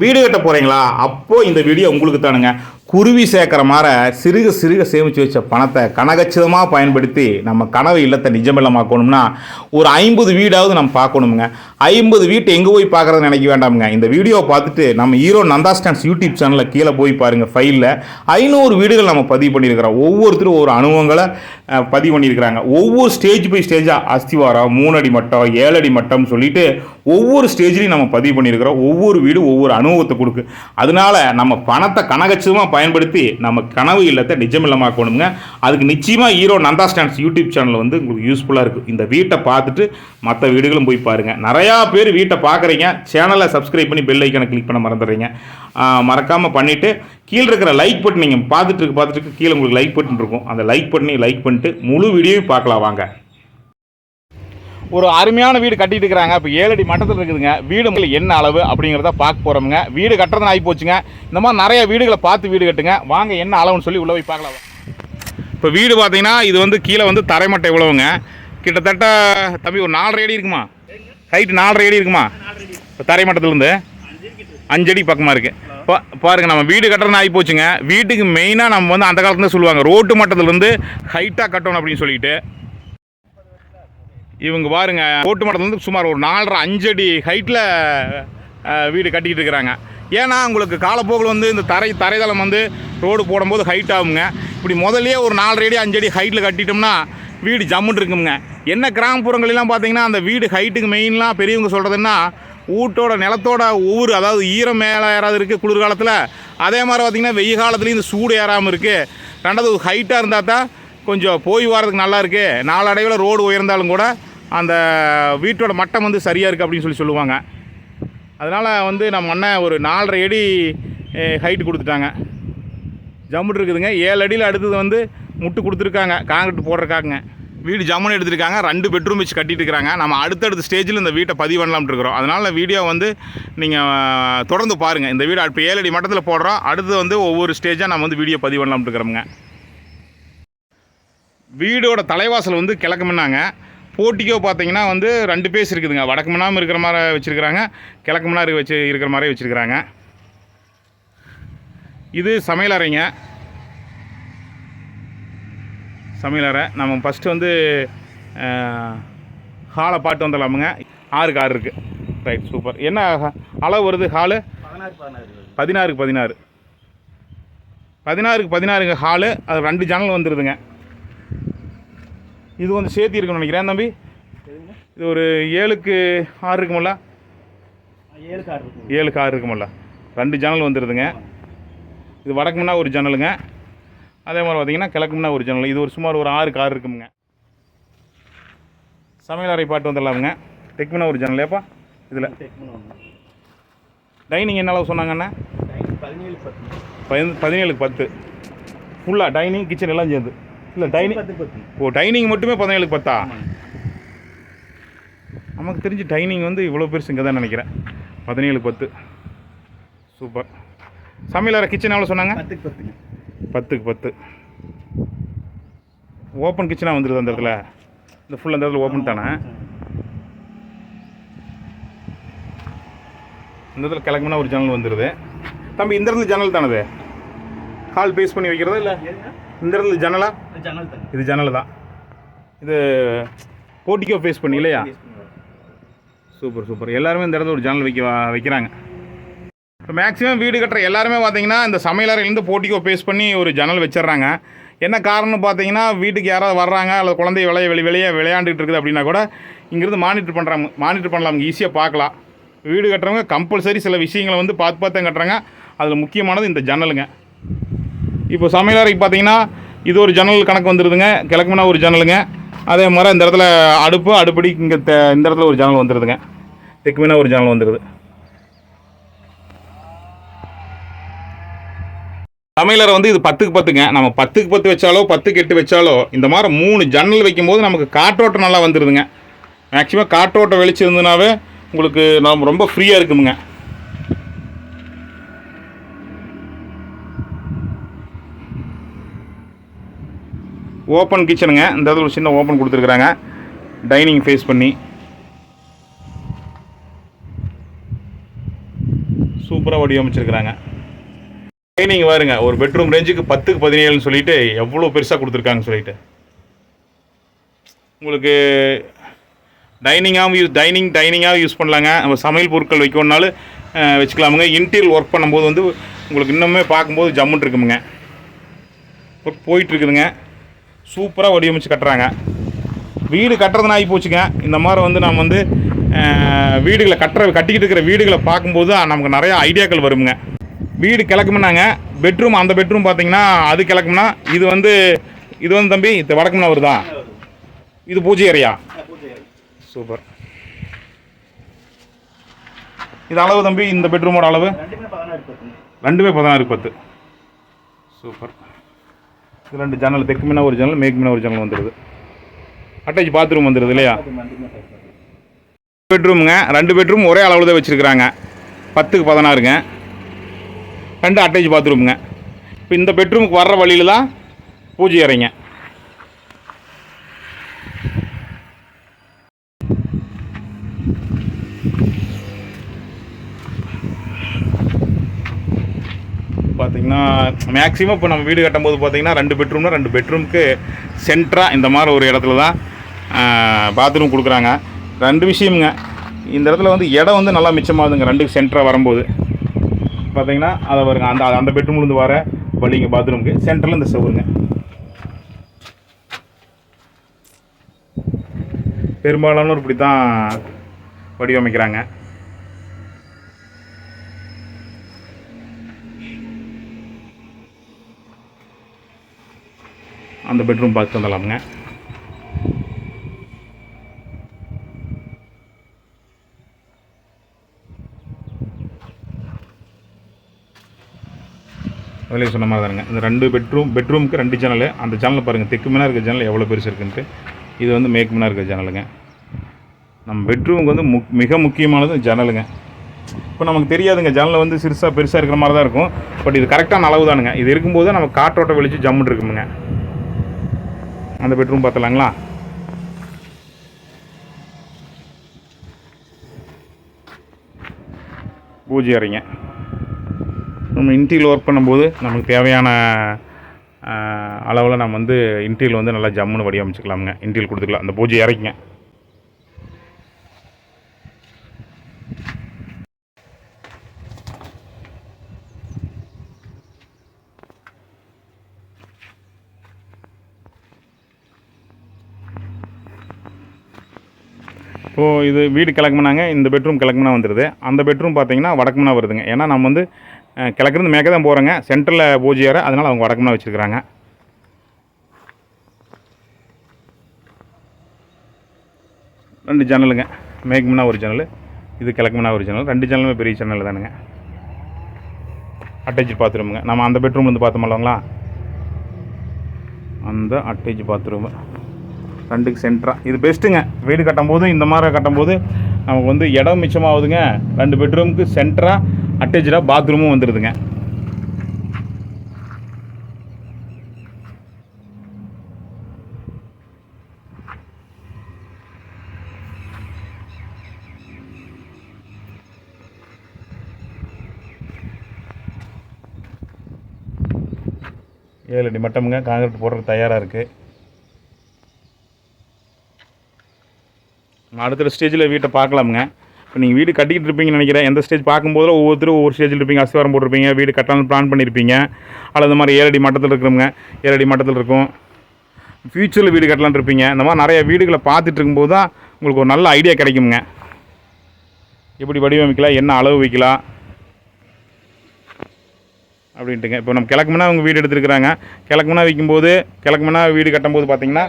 வீடு கட்ட போகிறீங்களா? அப்போது இந்த வீடியோ உங்களுக்கு தானுங்க. குருவி சேர்க்குற மாதிரி சிறுக சிறுக சேமித்து வச்ச பணத்தை கனகச்சிதமாக பயன்படுத்தி நம்ம கனவு இல்லத்தை நிஜமில்லமாக்கணும்னா ஒரு 50 வீடாவது நம்ம பார்க்கணுமுங்க. 50 வீட்டை எங்கே போய் பார்க்குறதுன்னு நினைக்க வேண்டாமுங்க. இந்த வீடியோவை பார்த்துட்டு நம்ம ஹீரோ நந்தா ஸ்டாண்ட்ஸ் யூடியூப் சேனலில் கீழே போய் பாருங்கள். ஃபைலில் 500 வீடுகள் நம்ம பதிவு பண்ணியிருக்கிறோம். ஒவ்வொருத்தரும் ஒரு அனுபவங்களை பதிவு பண்ணியிருக்கிறாங்க. ஒவ்வொரு ஸ்டேஜ் பை ஸ்டேஜாக அஸ்திவாரம், 3 அடி மட்டம், 7 அடி மட்டம்னு சொல்லிட்டு ஒவ்வொரு ஸ்டேஜ்லையும் நம்ம பதிவு பண்ணியிருக்கிறோம். ஒவ்வொரு வீடு ஒவ்வொரு அனுபவத்தை கொடுக்கு. அதனால நம்ம பணத்தை கனகச்சிதமாக பயன்படுத்தி நம்ம கனவு இல்லத்தை நிஜமில்லமாக்கணுங்க. அதுக்கு நிச்சயமாக hero Nanda stands YouTube channel வந்து உங்களுக்கு யூஸ்ஃபுல்லாக இருக்குது. இந்த வீட்டை பார்த்துட்டு மற்ற வீடுகளும் போய் பாருங்கள். நிறையா பேர் வீட்டை பார்க்குறீங்க, சேனலை சப்ஸ்கிரைப் பண்ணி பெல் ஐக்கனை கிளிக் பண்ண மறந்துடுறீங்க. மறக்காமல் பண்ணிவிட்டு கீழே இருக்கிற லைக் பட்டன் நீங்கள் பார்த்துட்டு கீழே உங்களுக்கு லைக் பட்டன் இருக்கும். அந்த லைக் பட்டனை லைக் பண்ணிட்டு முழு வீடியோவும் பார்க்கலாம் வாங்க. ஒரு அருமையான வீடு கட்டிட்டு இருக்கிறாங்க. இப்போ 7 அடி மட்டத்தில் இருக்குதுங்க. வீடு என்ன அளவு அப்படிங்கிறத பார்க்க போகிறோமுங்க. வீடு கட்டுறதுன்னு ஆகி போச்சுங்க. இந்த மாதிரி நிறைய வீடுகளை பார்த்து வீடு கட்டுங்க. வாங்க என்ன அளவுன்னு சொல்லி உள்ளே போய் பார்க்கலாம். இப்போ வீடு பார்த்தீங்கன்னா இது வந்து கீழே வந்து தரைமட்டை இவ்வளவுங்க. கிட்டத்தட்ட தம்பி ஒரு 4.5 அடி இருக்குமா? ஹைட்டு 4.5 அடி இருக்குமா? இப்போ தரைமட்டத்துலேருந்து 5 அடி பக்கமாக இருக்குது. பாருங்கள், நம்ம வீடு கட்டுறதுன்னு ஆகி போச்சுங்க. வீட்டுக்கு மெயினாக நம்ம வந்து அந்த காலத்துல சொல்லுவாங்க ரோட்டு மட்டத்துலேருந்து ஹைட்டாக கட்டணும் அப்படின்னு சொல்லிட்டு. இவங்க பாருங்க, ரோட்டு மட்டத்துலேருந்து சுமார் ஒரு 4.5 அடி ஹைட்டில் வீடு கட்டிக்கிட்டு இருக்கிறாங்க. ஏன்னா உங்களுக்கு காலப்போக்கில் வந்து இந்த தரைதளம் வந்து ரோடு போடும்போது ஹைட் ஆகுங்க. இப்படி முதல்லையே ஒரு 4.5 அடி 5 அடி ஹைட்டில் கட்டிட்டோம்னா வீடு ஜம்முன்னு இருக்குங்க. என்ன கிராமப்புறங்களெல்லாம் பார்த்தீங்கன்னா அந்த வீடு ஹைட்டுக்கு மெயின்லாம் பெரியவங்க சொல்கிறதுன்னா வீட்டோட நிலத்தோட ஒவ்வொரு, அதாவது ஈரம் மேலே ஏறாது இருக்குது குளிர்காலத்தில். அதே மாதிரி பார்த்திங்கன்னா வெய்ய காலத்துலேயும் இந்த சூடு ஏறாமல் இருக்குது. ரெண்டாவது ஹைட்டாக இருந்தால் தான் கொஞ்சம் போய் வரதுக்கு நல்லா இருக்குது. நாளடைவில் ரோடு உயர்ந்தாலும் கூட அந்த வீட்டோட மட்டம் வந்து சரியாக இருக்குது அப்படின்னு சொல்லுவாங்க. அதனால் வந்து நம்ம அண்ணன் ஒரு 4.5 அடி ஹைட்டு கொடுத்துட்டாங்க. ஜம்முட்டு இருக்குதுங்க. 7 அடியில் அடுத்தது வந்து முட்டு கொடுத்துருக்காங்க காங்கிரீட் போடுறக்காங்க. வீடு ஜம்முன்னு எடுத்துருக்காங்க. 2 பெட்ரூம் வச்சு கட்டிட்டு இருக்கிறாங்க. நம்ம அடுத்தடுத்த ஸ்டேஜில் இந்த வீட்டை பதிவு பண்ணலாம்னு இருக்கிறோம். அதனால் வீடியோ வந்து நீங்கள் தொடர்ந்து பாருங்கள். இந்த வீடு இப்போ 7 அடி மட்டத்தில் போடுறோம். அடுத்து வந்து ஒவ்வொரு ஸ்டேஜாக நம்ம வந்து வீடியோ பதிவு பண்ணலாம்னு இருக்கிறோமுங்க. வீடோட தலைவாசல் வந்து கிழக்கு முன்னாங்க. போட்டிக்கோ பார்த்தீங்கன்னா வந்து 2 பேஸ் இருக்குதுங்க. வடக்கு முன்னாமல் இருக்கிற மாதிரி வச்சுருக்கிறாங்க, கிழக்கு முன்னாடி இருக்கிற மாதிரி வச்சுருக்கிறாங்க. இது சமையலறைங்க. சமையலறை நம்ம ஃபஸ்ட்டு வந்து ஹாலை பாட்டு வந்துடலாமுங்க. 6க்கு 6 இருக்குது. Right, super. என்ன அளவு வருது ஹாலு? 16க்கு 16. 16க்கு 16ங்க ஹாலு. அது 2 ஜன்னல் வந்துடுதுங்க. இது வந்து சேர்த்தி இருக்குன்னு நினைக்கிறேன் தம்பி. இது ஒரு 7க்கு 6 இருக்குமில்ல? 7க்கு 6 இருக்குமில்ல? 2 ஜன்னல் வந்துடுதுங்க. இது வடக்கு முன்னா ஒரு ஜன்னலுங்க. அதே மாதிரி பார்த்தீங்கன்னா கிழக்கு முன்னா ஒரு ஜன்னல். இது ஒரு சுமார் ஒரு 6க்கு 6 இருக்குங்க. சமையலறை பாட்டு வந்துடலாமுங்க. தெற்கு முன்னா ஒரு ஜன்னல். ஏப்பா இதில் டைனிங் என்ன அளவு சொன்னாங்கண்ணா? 17க்கு 10 ஃபுல்லாக டைனிங் கிச்சன் எல்லாம் சேர்ந்து. இல்லை டைனிங், ஓ டைனிங் மட்டுமே 17க்கு 10ஆ? நமக்கு தெரிஞ்சு டைனிங் வந்து இவ்வளோ பெருசு இங்கே தான் நினைக்கிறேன். 17க்கு 10. சூப்பர். சமையலறை கிச்சன் எவ்வளோ சொன்னாங்க? 10க்கு 10. ஓப்பன் கிச்சனாக வந்துடுது அந்த இடத்துல. இந்த ஃபுல் அந்த இடத்துல ஓப்பன் தானே? இந்த இடத்துல கிழக்குனா ஒரு ஜன்னல் வந்துடுது. தம்பி இந்த இடத்துல ஜன்னல் தானது? ஹால் பேஸ் பண்ணி வைக்கிறதா இல்லை இந்த இடத்துல ஜன்னலா? இது ஜன்னல் தான். இது போட்டிக்கோ ஃபேஸ் பண்ணி இல்லையா? Super super. எல்லாருமே இந்த இடத்துல ஒரு ஜன்னல் வைக்கிறாங்க. இப்போ மேக்ஸிமம் வீடு கட்டுற எல்லாருமே பார்த்தீங்கன்னா இந்த சமையலறையிலேருந்து போட்டிக்கோ ஃபேஸ் பண்ணி ஒரு ஜன்னல் வச்சிடுறாங்க. என்ன காரணம்னு பார்த்தீங்கன்னா வீட்டுக்கு யாராவது வர்றாங்க அல்லது குழந்தைய வெளியே விளையாண்டுட்டு இருக்குது அப்படின்னா கூட இங்கேருந்து மானிட்டர் பண்ணலாம், ஈஸியாக பார்க்கலாம். வீடு கட்டுறவங்க கம்பல்சரி சில விஷயங்களை வந்து பார்த்து தான் கட்டுறாங்க. அதில் முக்கியமானது இந்த ஜன்னலுங்க. இப்போ சமையலறைக்கு பார்த்தீங்கன்னா இது ஒரு ஜன்னல் கணக்கு வந்துடுதுங்க. கிழக்குனா ஒரு ஜன்னலுங்க. அதே மாதிரி இந்த இடத்துல அடுப்படி இங்கே இந்த இடத்துல ஒரு ஜன்னல் வந்துடுதுங்க. தெற்குனா ஒரு ஜன்னல் வந்துடுது. சமையலறை வந்து இது 10க்கு 10ங்க. நம்ம 10க்கு 10 வச்சாலோ 10க்கு 8 வச்சாலோ இந்த மாதிரி 3 ஜன்னல் வைக்கும்போது நமக்கு காற்றோட்டம் நல்லா வந்துடுதுங்க. மேக்ஸிமம் காற்றோட்டம் வெளிச்சு இருந்ததுனாவே உங்களுக்கு நம்ம ரொம்ப ஃப்ரீயாக இருக்குமுங்க. ஓப்பன் கிச்சனுங்க. இந்த இடத்துல ஒரு சின்ன ஓப்பன் கொடுத்துருக்குறாங்க டைனிங் ஃபேஸ் பண்ணி. சூப்பராக வடிவமைச்சிருக்கிறாங்க. டைனிங் பாருங்க, ஒரு பெட்ரூம் ரேஞ்சுக்கு 10க்கு 17ன்னு சொல்லிட்டு எவ்வளோ பெருசாக கொடுத்துருக்காங்கன்னு சொல்லிட்டு. உங்களுக்கு டைனிங்காகவும் யூஸ் பண்ணலாங்க. நம்ம சமையல் பொருட்கள் வைக்கணுன்னாலும் வச்சுக்கலாமுங்க. இன்டீரியல் ஒர்க் பண்ணும்போது வந்து உங்களுக்கு இன்னுமே பார்க்கும்போது ஜம்முன்னு இருக்குமுங்க. ஒர்க் போயிட்டுருக்குதுங்க. சூப்பராக வடிவமைச்சு கட்டுறாங்க. வீடு கட்டுறதுனா ஆகி போச்சுங்க. இந்த மாதிரி வந்து நம்ம வந்து வீடுகளை கட்டிக்கிட்டு இருக்கிற வீடுகளை பார்க்கும்போது நமக்கு நிறையா ஐடியாக்கள் வருங்க. வீடு கிழக்குமுன்னாங்க, பெட்ரூம் அந்த பெட்ரூம் பார்த்தீங்கன்னா அது கிழக்குமுன்னா, இது வந்து தம்பி இது வடக்குமுன்னா வருதா? இது பூஜை அறையா? சூப்பர். இது அளவு தம்பி, இந்த பெட்ரூமோட அளவு ரெண்டுமே 16x10. சூப்பர். இது 2 ஜன்னல், தெற்கு மீனா ஒரு ஜன்னல், மேற்கு மீனா ஒரு ஜன்னல் வந்துடுது. அட்டாச் பாத்ரூம் வந்துடுது இல்லையா? பெட்ரூமுங்க, 2 பெட்ரூம் ஒரே அளவில் தான் வச்சுருக்குறாங்க. 10க்கு 16ங்க. 2 அட்டாச் பாத்ரூமுங்க. இப்போ இந்த பெட்ரூமுக்கு வர்ற வழியில் தான் பூஜை அறைங்க. பார்த்திங்கன்னா மேக்ஸிமம் இப்போ நம்ம வீடு கட்டும்போது பார்த்திங்கன்னா 2 பெட்ரூம்னா 2 பெட்ரூமுக்கு சென்டராக இந்த மாதிரி ஒரு இடத்துல தான் பாத்ரூம் கொடுக்குறாங்க. 2 விஷயமுங்க, இந்த இடத்துல வந்து இடம் வந்து நல்லா மிச்சமாகுதுங்க. 2க்கு சென்டராக வரும்போது பார்த்திங்கன்னா அதை வருங்க, அந்த பெட்ரூம்லேருந்து வர வழிங்க பாத்ரூமுக்கு சென்டரில் இந்த செவருங்க. பெரும்பாலானோர் இப்படி தான் வடிவமைக்கிறாங்க. அந்த பெட்ரூம் பார்த்து வந்துடலாமுங்க. அதிலே சொன்ன மாதிரி தானுங்க, இந்த 2 பெட்ரூமுக்கு 2 ஜன்னல். அந்த ஜன்னல் பாருங்கள், தெற்கு மீனாக இருக்கிற ஜன்னல் எவ்வளோ பெருசு இருக்குன்ட்டு. இது வந்து மேற்கு மீனாக இருக்கிற ஜன்னலுங்க. நம்ம பெட்ரூமுக்கு வந்து மிக முக்கியமானது ஜன்னலுங்க. இப்போ நமக்கு தெரியாதுங்க, ஜன்னல் வந்து பெருசாக இருக்கிற மாதிரி தான் இருக்கும். பட் இது கரெக்டான அளவு தானுங்க. இது இருக்கும்போது நம்ம காற்றோட்ட வெளிச்சு ஜம்முன்னு இருக்குமுங்க. அந்த பெட்ரூம் பார்த்தலாங்களா? பூஜை அறைங்க. நம்ம இன்டீரியல் ஒர்க் பண்ணும்போது நமக்கு தேவையான அளவில் நம்ம வந்து இன்டீரியல் வந்து நல்லா ஜம்முன்னு வடிவமைச்சுக்கலாமுங்க. இன்டீரியல் கொடுத்துக்கலாம் அந்த பூஜை அறைக்குங்க. இப்போது இது வீடு கிழக்குமுன்னாங்க, இந்த பெட்ரூம் கிழக்குமுன்னா வந்துடுது. அந்த பெட்ரூம் பார்த்தீங்கன்னா வடக்குமுன்னா வருதுங்க. ஏன்னா நம்ம வந்து கிழக்குலேருந்து மேற்க தான் போகிறோங்க. சென்டரில் பூஜை அறை, அதனால் அவங்க வடக்குமுன்னா வச்சுருக்குறாங்க. ரெண்டு ஜன்னலுங்க, மேற்கு முன்னா ஒரு ஜன்னல், இது கிழக்கு முன்னா ஒரு ஜன்னல். 2 ஜன்னலுமே பெரிய ஜன்னல் தானுங்க. அட்டாச் பாத்ரூமுங்க. நம்ம அந்த பெட்ரூம்லேருந்து பார்த்தோம்லங்களா, அந்த அட்டாச் பாத்ரூமு 2க்கு சென்டராக இது பெஸ்ட்டுங்க. வீடு கட்டும்போது இந்த மாதிரி கட்டும்போது நமக்கு வந்து இடம் மிச்சமாகுதுங்க. 2 பெட்ரூமுக்கு சென்டராக அட்டாச்சாக பாத்ரூமும் வந்துடுதுங்க. ஏழு அடி மட்டமுங்க. காங்கிரீட் போடுறது தயாராக இருக்குது. அடுத்த ஸ்டேஜில் வீட்டை பார்க்கலாமுங்க. இப்போ நீங்கள் வீடு கட்டிக்கிட்டு இருப்பீங்கன்னு நினைக்கிறேன். எந்த ஸ்டேஜ் பார்க்கும்போது ஒவ்வொருத்தரும் ஒவ்வொரு ஸ்டேஜில் இருப்பீங்க. அஸ்திவாரம் போட்டிருப்பீங்க, வீடு கட்டலாம்னு பிளான் பண்ணியிருப்பீங்க. அல்லது இந்த மாதிரி 7 அடி மட்டத்தில் இருக்கிறவங்க 7 அடி மட்டத்தில் இருக்கும். ஃப்யூச்சரில் வீடு கட்டலான்னு இருப்பீங்க. இந்த மாதிரி நிறைய வீடுகளை பார்த்துட்டு இருக்கும்போது தான் உங்களுக்கு ஒரு நல்ல ஐடியா கிடைக்குங்க. எப்படி வடிவமைக்கலாம், என்ன அளவு வைக்கலாம் அப்படின்ட்டுங்க. இப்போ நம்ம கிழக்குமனா அவங்க வீடு எடுத்துருக்குறாங்க. கிழக்குமனா வைக்கும்போது, கிழக்குமனா வீடு கட்டும்போது பார்த்தீங்கன்னா,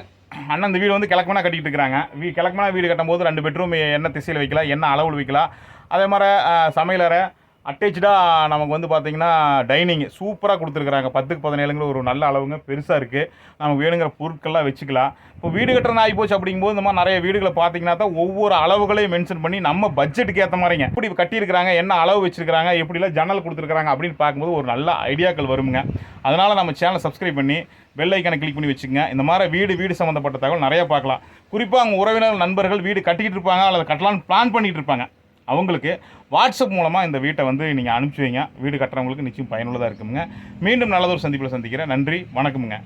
அண்ணன் இந்த வீடு வந்து கிழக்குமனா கட்டிகிட்டு இருக்கிறாங்க. கிழக்குமனா வீடு கட்டும்போது 2 பெட்ரூம் என்ன திசையில் வைக்கலாம், என்ன அளவில் வைக்கலாம். அதே மாதிரி சமையலறை அட்டேச்சாக நமக்கு வந்து பார்த்திங்கன்னா டைனிங் சூப்பராக கொடுத்துருக்குறாங்க. 10க்கு 17ங்கிற ஒரு நல்ல அளவுங்க, பெருசாக இருக்குது. நமக்கு வேணுங்கிற பொருட்கள்லாம் வச்சுக்கலாம். இப்போ வீடு கட்டுறது ஆகி போச்சு அப்படிங்கும்போது இந்த மாதிரி நிறைய வீடுகளை பார்த்திங்கன்னா தான் ஒவ்வொரு அளவுகளையும் மென்ஷன் பண்ணி நம்ம பட்ஜெட்டுக்கு ஏற்ற மாதிரிங்க எப்படி கட்டியிருக்கிறாங்க, என்ன அளவு வச்சுருக்கிறாங்க, எப்படிலாம் ஜன்னல் கொடுத்துருக்குறாங்க அப்படின்னு பார்க்கும்போது ஒரு நல்ல ஐடியாக்கள் வருங்க. அதனால் நம்ம சேனலை சப்ஸ்கிரைப் பண்ணி பெல் ஐக்கனை கிளிக் பண்ணி வச்சுக்கோங்க. இந்த மாதிரி வீடு சம்மந்தப்பட்ட தகவல் நிறையா பார்க்கலாம். குறிப்பாக அவங்க உறவினர்கள், நண்பர்கள் வீடு கட்டிக்கிட்டு இருப்பாங்க அல்லது கட்டலான்னு பிளான் பண்ணிகிட்டு இருப்பாங்க. அவங்களுக்கு வாட்ஸ்அப் மூலமாக இந்த வீட்டை வந்து நீங்கள் அனுப்பிச்சி வைங்க. வீடு கட்டுறவங்களுக்கு நிச்சயம் பயனுள்ளதாக இருக்குங்க. மீண்டும் நல்லதொரு சந்திப்பில் சந்திக்கிறேன். நன்றி, வணக்கமுங்க.